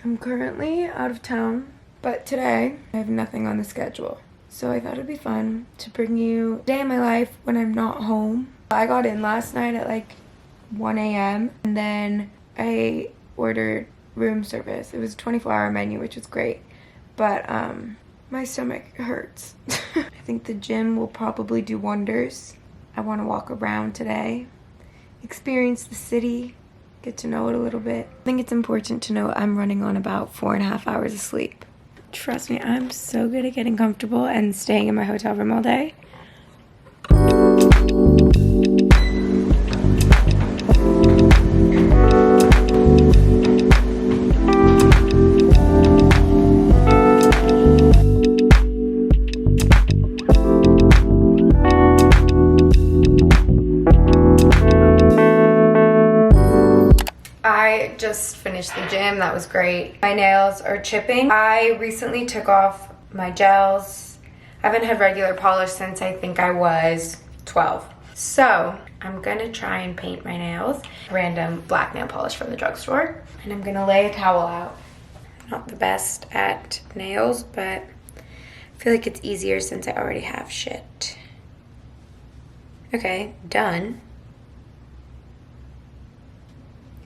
I'm currently out of town, but today I have nothing on the schedule. So I thought it'd be fun to bring you a day in my life when I'm not home. I got in last night at like 1 a.m. and then I ordered room service. It was a 24-hour menu, which was great, but my stomach hurts. I think the gym will probably do wonders. I want to walk around today, experience the city, get to know it a little bit. I think it's important to know I'm running on about 4.5 hours of sleep. Trust me, I'm so good at getting comfortable and staying in my hotel room all day. I just finished the gym. That was great. My nails are chipping. I recently took off my gels. I haven't had regular polish since I think I was 12. So I'm gonna try and paint my nails. Random black nail polish from the drugstore. And I'm gonna lay a towel out. Not the best at nails, but I feel like it's easier since I already have shit. Okay, done.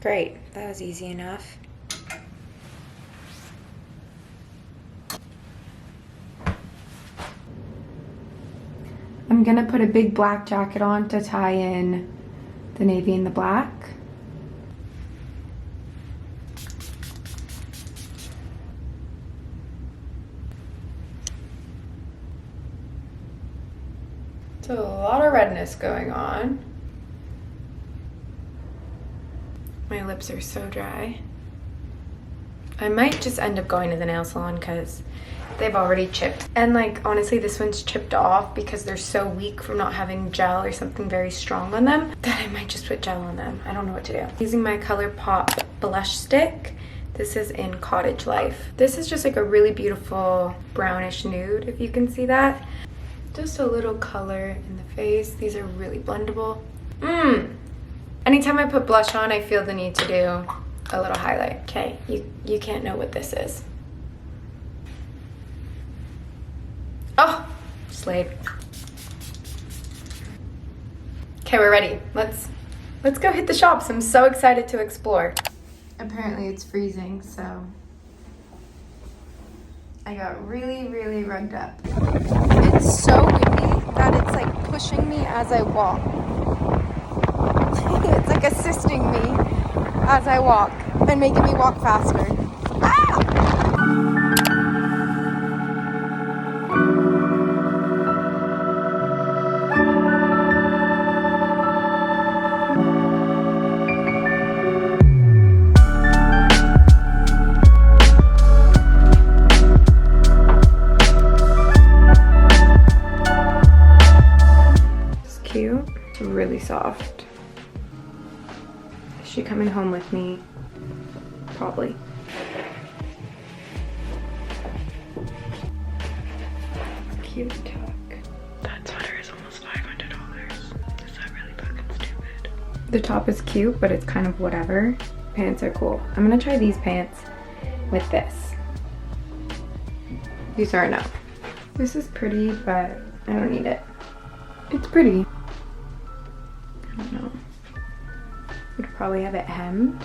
Great, that was easy enough. I'm gonna put a big black jacket on to tie in the navy and the black. There's a lot of redness going on. My lips are so dry. I might just end up going to the nail salon because they've already chipped. And like, honestly, this one's chipped off because they're so weak from not having gel or something very strong on them that I might just put gel on them. I don't know what to do. Using my ColourPop blush stick. This is in Cottage Life. This is just like a really beautiful brownish nude, if you can see that. Just a little color in the face. These are really blendable. Anytime I put blush on, I feel the need to do a little highlight. Okay, you can't know what this is. Oh, slayed. Okay, we're ready. Let's go hit the shops. I'm so excited to explore. Apparently it's freezing, so I got really, really rugged up. It's so windy that it's like pushing me as I walk. It's like assisting me as I walk and making me walk faster. Ah! It's cute. It's really soft. Is she coming home with me? Probably. Cute tuck. That sweater is almost $500. Is that really fucking stupid? The top is cute, but it's kind of whatever. Pants are cool. I'm gonna try these pants with this. These are enough. This is pretty, but I don't need it. It's pretty. I don't know. Would probably have it hemmed.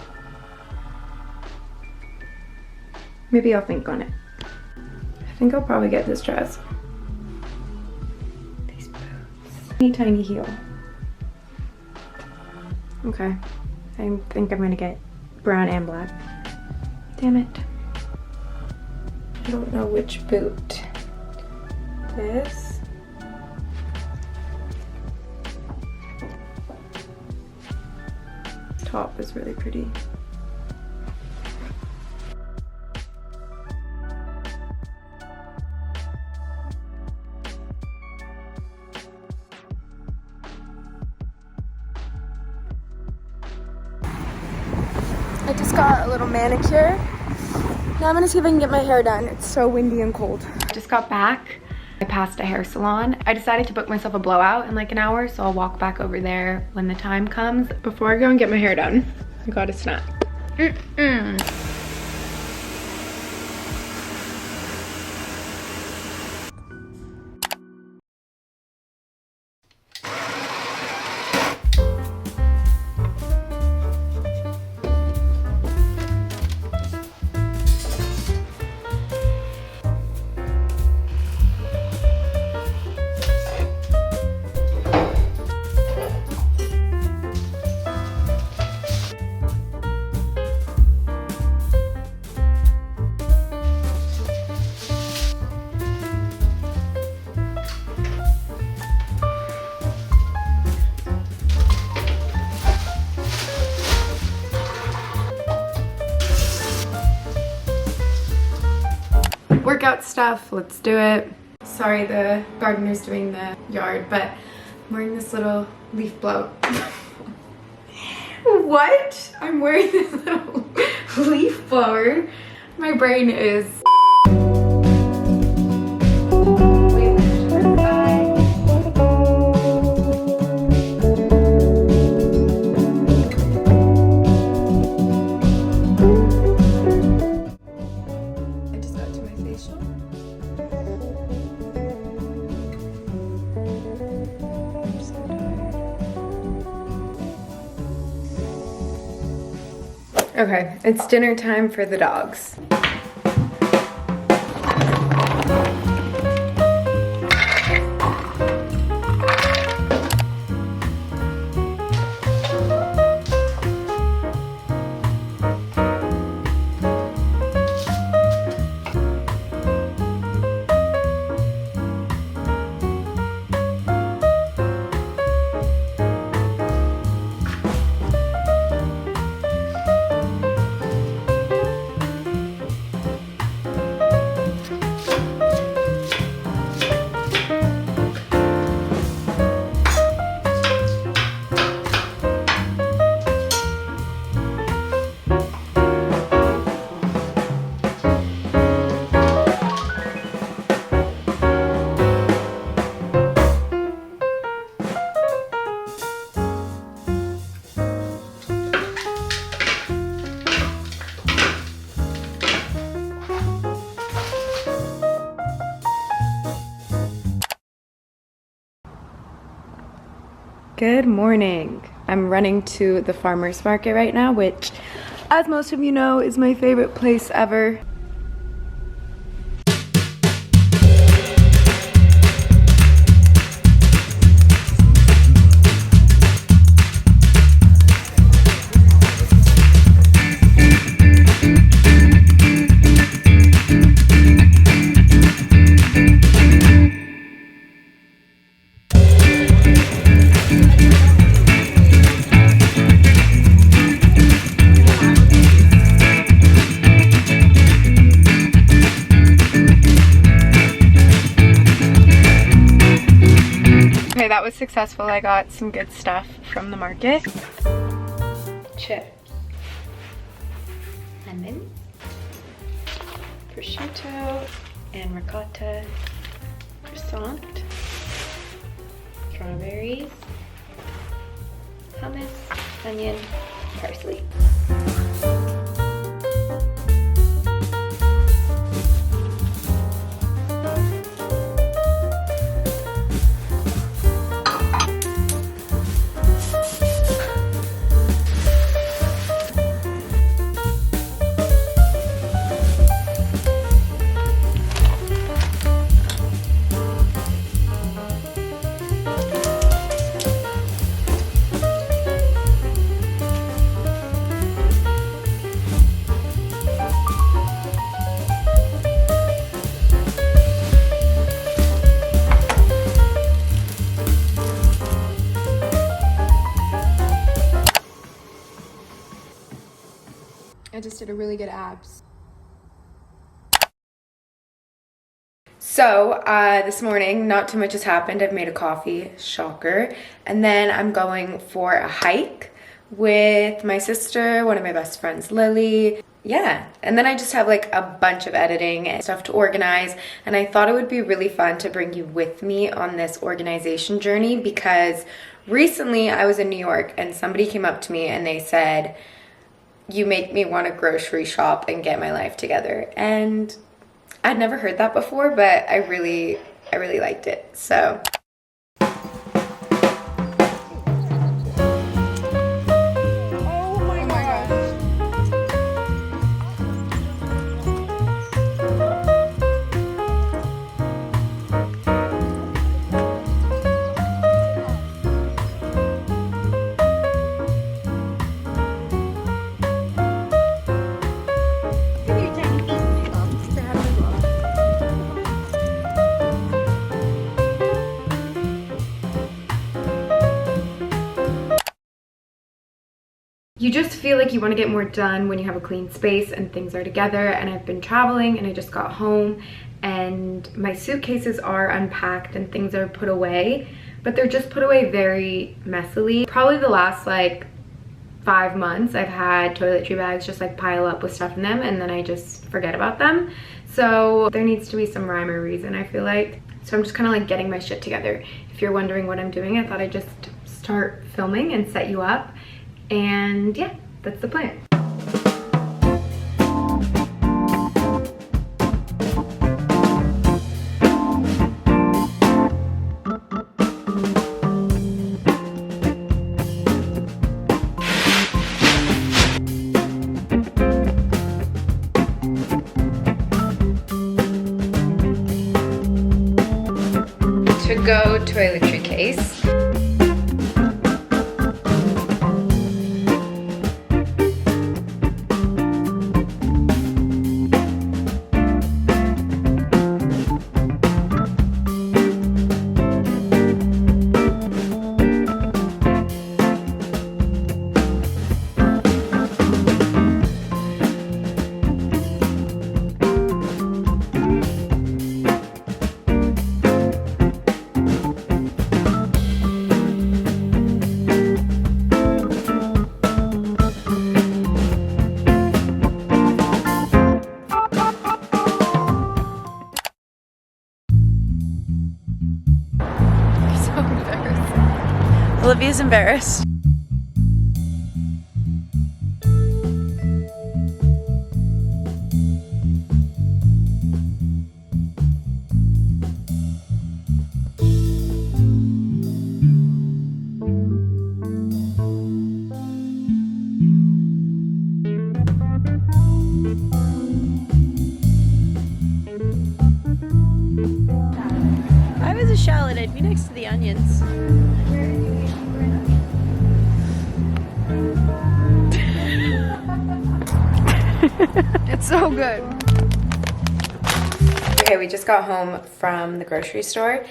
Maybe I'll think on it. I think I'll probably get this dress. These boots. Tiny heel. Okay. I think I'm gonna get brown and black. Damn it. I don't know which boot. This. Top is really pretty. I just got a little manicure. Now I'm gonna see if I can get my hair done. It's so windy and cold. I just got back. I passed a hair salon. I decided to book myself a blowout in like an hour, so I'll walk back over there when the time comes. Before I go and get my hair done, I got a snack. workout stuff. Let's do it. Sorry, the gardener's doing the yard, but I'm wearing this little leaf blower. What? I'm wearing this little leaf blower. My brain is... Okay, it's dinner time for the dogs. Good morning. I'm running to the farmer's market right now, which, as most of you know, is my favorite place ever. Okay, that was successful. I got some good stuff from the market. Chips, lemon, prosciutto, and ricotta, croissant, strawberries, hummus, onion, parsley. I just did a really good abs. So this morning, not too much has happened. I've made a coffee, shocker. And then I'm going for a hike with my sister, one of my best friends, Lily. Yeah, and then I just have like a bunch of editing and stuff to organize. And I thought it would be really fun to bring you with me on this organization journey because recently I was in New York and somebody came up to me and they said, "You make me want to grocery shop and get my life together." And I'd never heard that before, but I really liked it. So You just feel like you want to get more done when you have a clean space and things are together. And I've been traveling and I just got home and my suitcases are unpacked and things are put away, but they're just put away very messily. Probably the last like 5 months I've had toiletry bags just like pile up with stuff in them and then I just forget about them. So there needs to be some rhyme or reason, I feel like. So I'm just kind of like getting my shit together. If you're wondering what I'm doing, I thought I'd just start filming and set you up. And yeah, that's the plan. To-go toiletry case. Olivia's embarrassed. If I was a shallot, I'd be next to the onions. It's so good. Okay, we just got home from the grocery store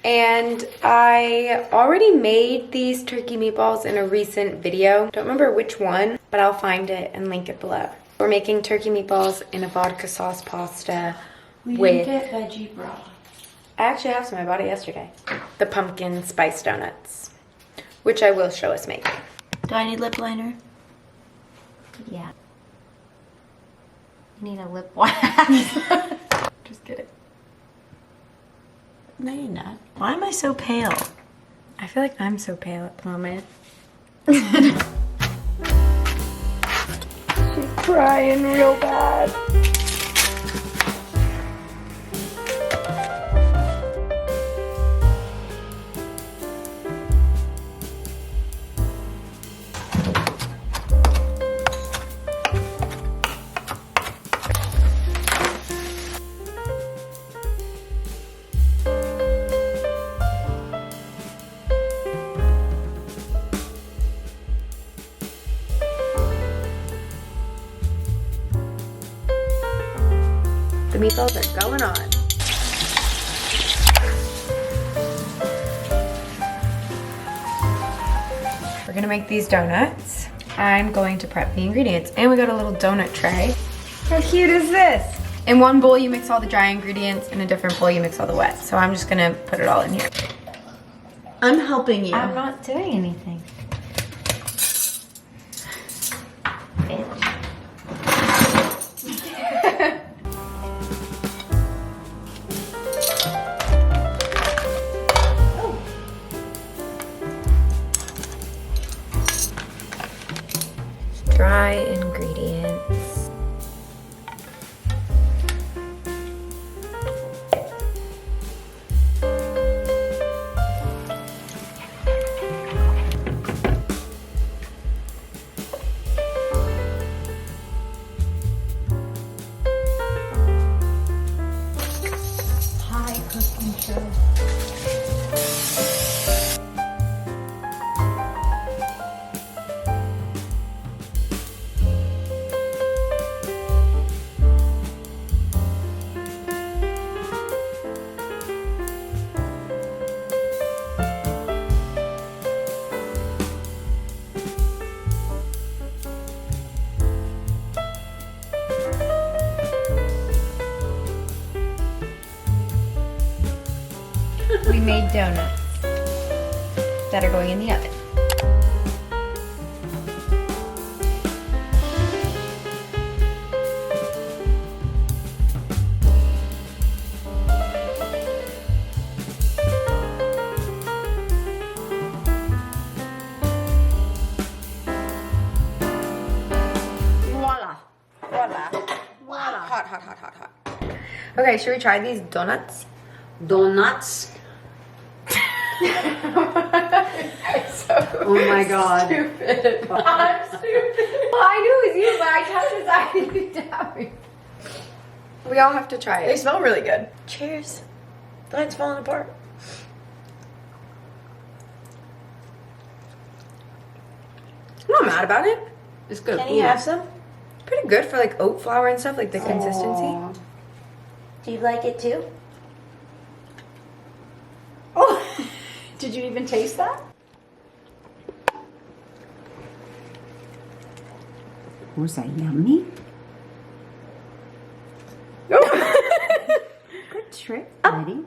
and I already made these turkey meatballs in a recent video. Don't remember which one, but I'll find it and link it below. We're making turkey meatballs in a vodka sauce pasta with... get veggie broth. I actually have some. I bought it yesterday. The pumpkin spice donuts, which I will show us making. Do I need lip liner? Yeah. You need a lip wax. Just kidding. No, you're not. Why am I so pale? I feel like I'm so pale at the moment. She's crying real bad. The meatballs are going on. We're gonna make these donuts. I'm going to prep the ingredients. And we got a little donut tray. How cute is this? In one bowl you mix all the dry ingredients, in a different bowl you mix all the wet. So I'm just gonna put it all in here. I'm helping you. I'm not doing anything. Bitch. Dry ingredients. we made donuts that are going in the oven. Voila. Voila. Voila. Hot, hot, hot, hot, hot. Okay, should we try these donuts? Donuts. Oh my god. Stupid. I'm stupid. Well, I knew it was you, but I kept deciding to tell me. We all have to try They it. smell really good. Cheers. Mine's falling apart. I'm not mad about it. It's good. Can you have some? Pretty good for like oat flour and stuff, like the consistency. Do you like it too? Oh, did you even taste that? Was that yummy? Good trick, buddy.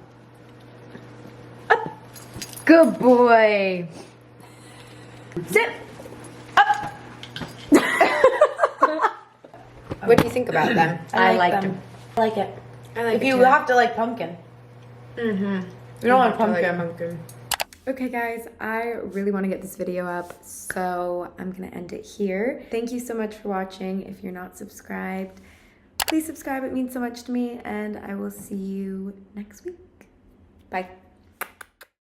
Good boy. Sit. Up. What do you think about them? I like like them. I like it. I like If it you too. have to like pumpkin. Mm-hmm. You don't want I like pumpkin. pumpkin. Okay guys, I really want to get this video up, so I'm gonna end it here. Thank you so much for watching. If you're not subscribed, please subscribe. It means so much to me, and I will see you next week. Bye.